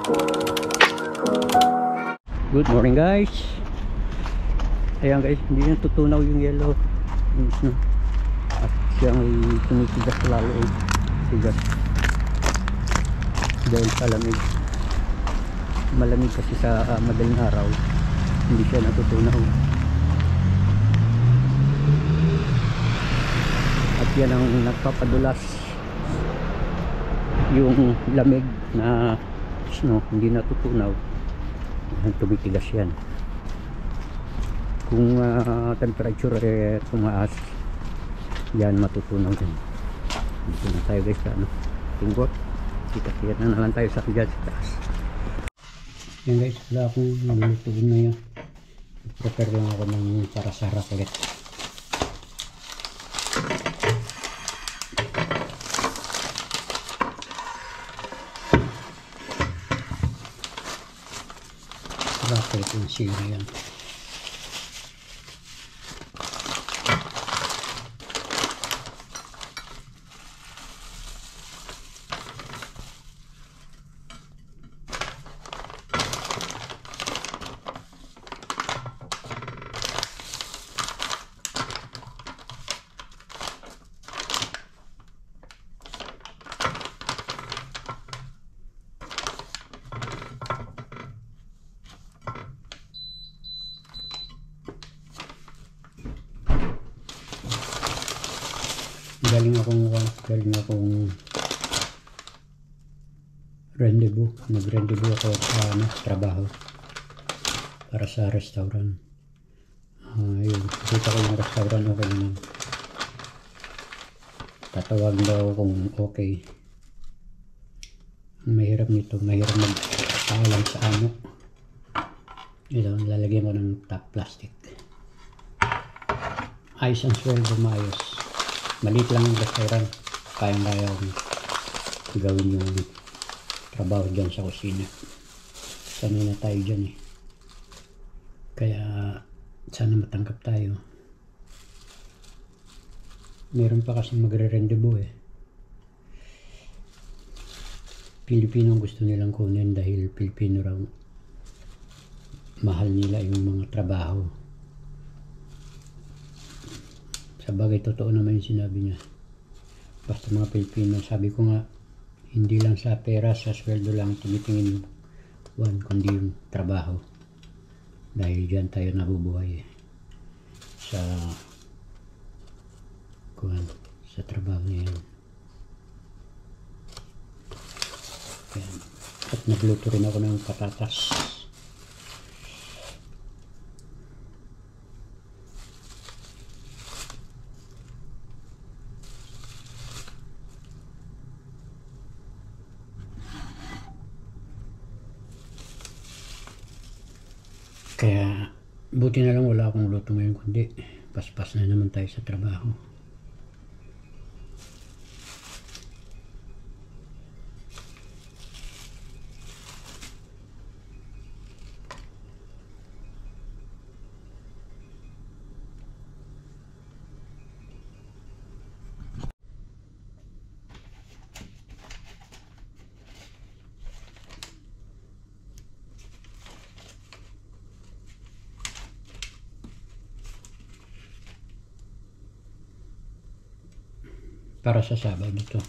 Good morning guys. Ayan guys, hindi na tutunaw yung yellow. At siya ay tumitigas lalo eh. Tigas. Dahil sa lamig. Malamig kasi sa madaling araw. Hindi siya natutunaw. At yan ang nagpapadulas. Yung lamig na snow, hindi natutunaw. Tumitigas yan. Kung temperature tumaas, yan matutunaw din. Dito na tayo guys sa tunggot. Kita na lang tayo sa dyan sa taas. Yan guys, wala akong nalulutuin na yan. Prepare lang ako ng para sa harap ulit. Rapid yung sira yan. Galing akong rendezvous. Nag-rendezvous ako sa trabaho para sa restaurant. Ayun, kita ko yung restaurant, okay naman. Tatawag daw kung okay. Ang mahirap nito, mahirap magpaalam sa ano. Ito, lalagyan ko ng top plastic. Ayos ang sweldo, maayos. Maliit lang yung restaurant. Kayang-kaya akong gawin yung trabaho dyan sa kusina. Sanay na tayo dyan eh. Kaya sana matanggap tayo. Meron pa kasi magre-rendezvous eh. Pilipino gusto nilang kunin dahil Pilipino raw. Mahal nila yung mga trabaho. Sa bagay, totoo naman yung sinabi niya. Basta mga Pilipino, sabi ko nga, hindi lang sa pera, sa sweldo lang tumitingin kundi yung trabaho. Dahil dyan tayo nabubuhay sa trabaho na yan. At nagluto rin ako ng patatas. Kaya buti na lang wala akong luto ngayon, kundi paspas na naman tayo sa trabaho. Para sa Sabado to.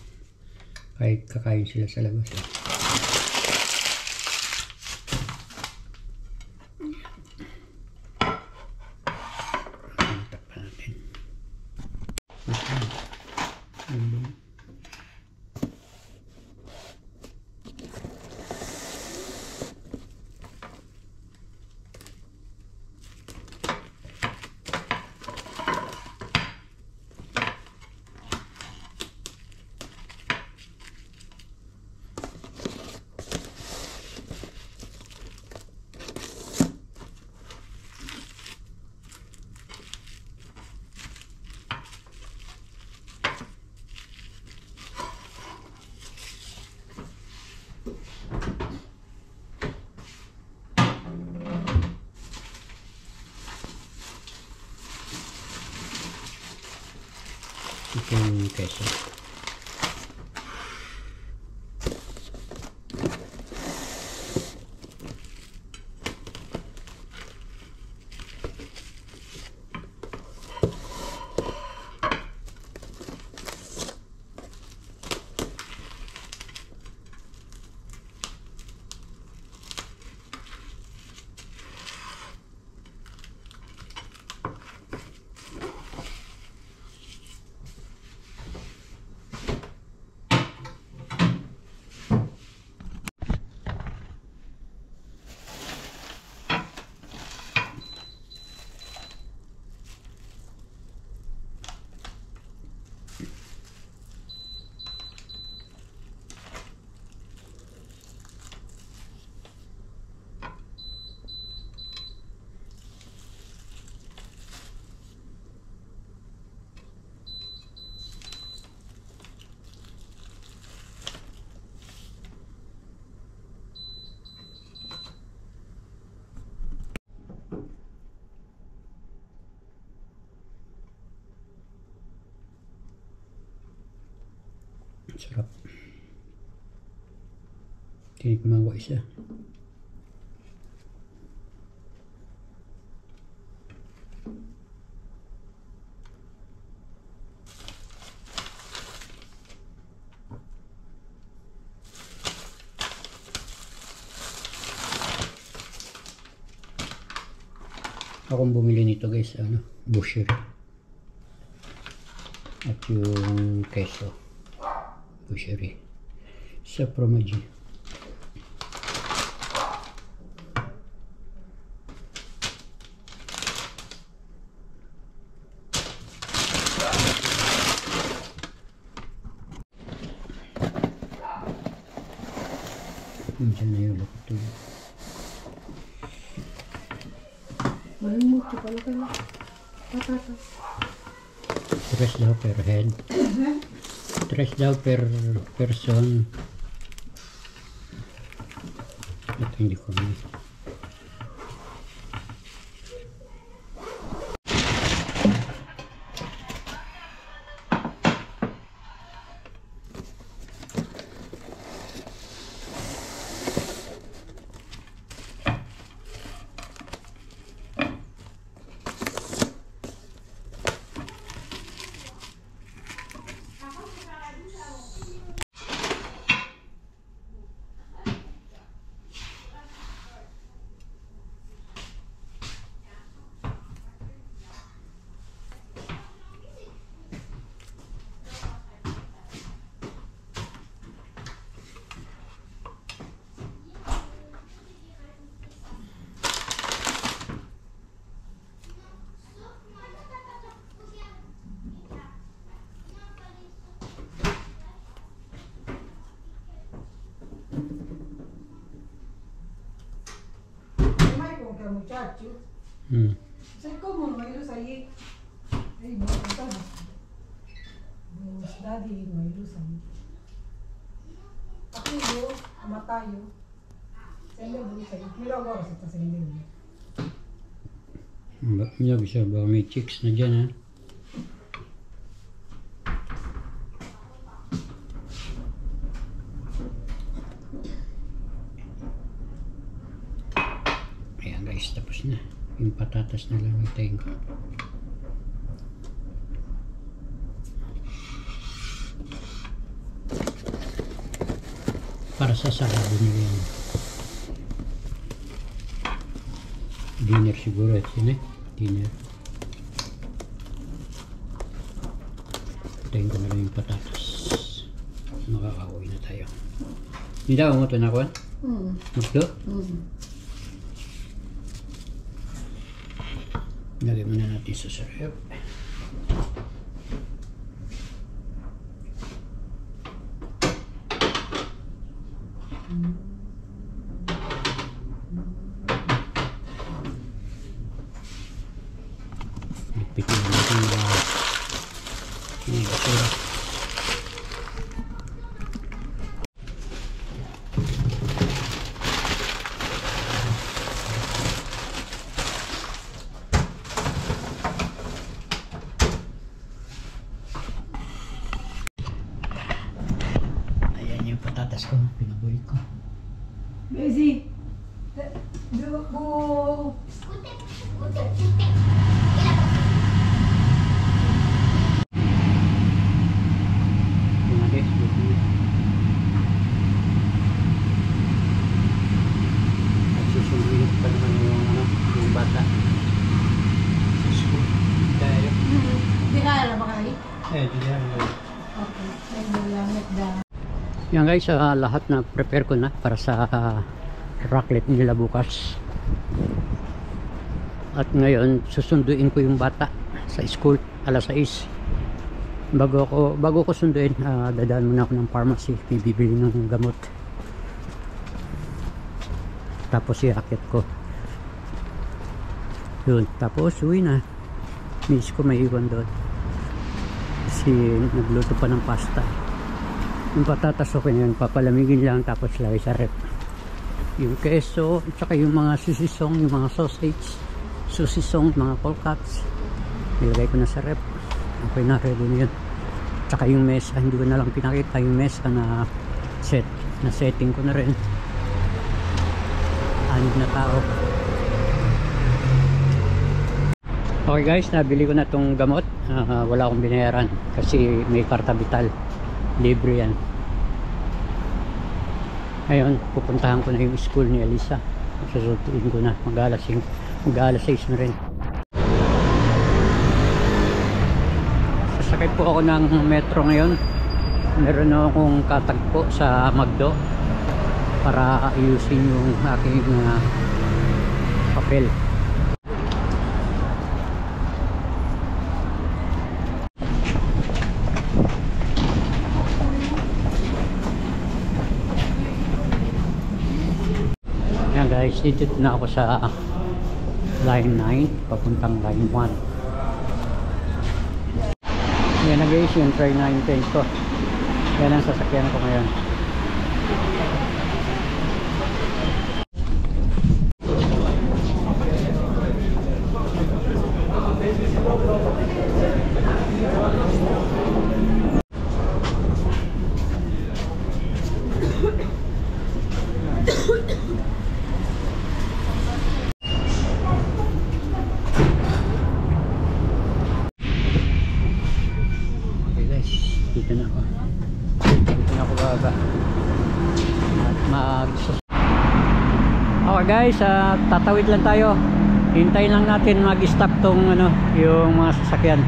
Kahit kakain sila sa labas eh. Takpan natin. Ito yung queso. Sarap. Tinikman ko isa. Akong bumili nito guys, ano, boucherie. At yung queso, boucherie. Sa Fromage. Diyan na yung luto. Malimut ko pala kayo. Patatas. 3 daw per head. 3 daw per person. Ito hindi ko na. Muchacho. Sai como no hay luz ahí. Ay, no, estamos. Los daddy, no hay luz ahí. Aquí yo, matayo. Sende luz ahí. Mira agora se está acendendo. Minag siya ba may chicks na dyan ha? Ayan guys, tapos na. Yung patatas na lang itayin ko. Para sa sarado nila yan. Dinner siguro at yun eh. Dinner. Itayin ko na lang yung patatas. Makakauwi na tayo. Hindi daw mo ito na kuwan? Ito? Lagay muna natin sa sarap. Pitin natin yung basura. Patatas ko, pinaboy ko. Bezi. Bu. Mga guys, at susunod pa naman yung bata sa school. Tayo. Hindi kaya na ba kayo? Di kaya na. Okay. Ay, malamit da. Yan guys, lahat na prepare ko na para sa raclette nila bukas. At ngayon susunduin ko yung bata sa school alas 6. Bago ko sunduin, dadaan muna ako ng pharmacy, bibili ng gamot. Tapos iakit ko. Yun, tapos uwi na. Miss ko may iwan doon. Kasi nagluto pa ng pasta. Yung patatas okay yun, papalamigin lang tapos lagay sa rep. Yung queso, at saka yung mga susisong, yung mga sausage, susisong, mga polkats, nilagay ko na sa rep. Okay na, ready na yun. Tsaka yung mesa, hindi ko na lang pinakita yung mesa na setting ko na rin. 6 na tao. Okay guys, nabili ko na tong gamot. Wala akong binayaran kasi may karta vital, libre yan. Ngayon pupuntahan ko na yung school ni Elisa. Susutuin ko na, mag-alas 6 na rin. Sasakay po ako ng metro ngayon. Meron akong katagpo sa Magdo para ayusin yung aking papel. Yan guys, dito na ako sa line 9 papuntang line 1. Yan na guys, yung train 910 ko. Yan ang sasakyan ko ngayon. Dito na ako baba at okay guys, tatawid lang tayo. Hintayin lang natin mag-stop tong yung mga sasakyan.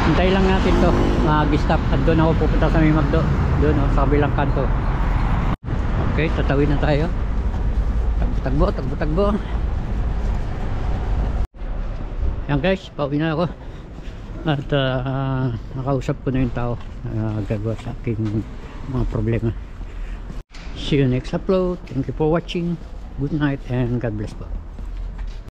Hintayin lang natin to mag-stop at doon ako pupunta sa may Magdo, doon sa kabilang kanto. Okay, tatawid na tayo. Tagbo. Yan guys, pauwi na ako. At nakausap ko na yung tao gagawa sa aking mga problema. See you next upload. Thank you for watching. Good night and God bless po.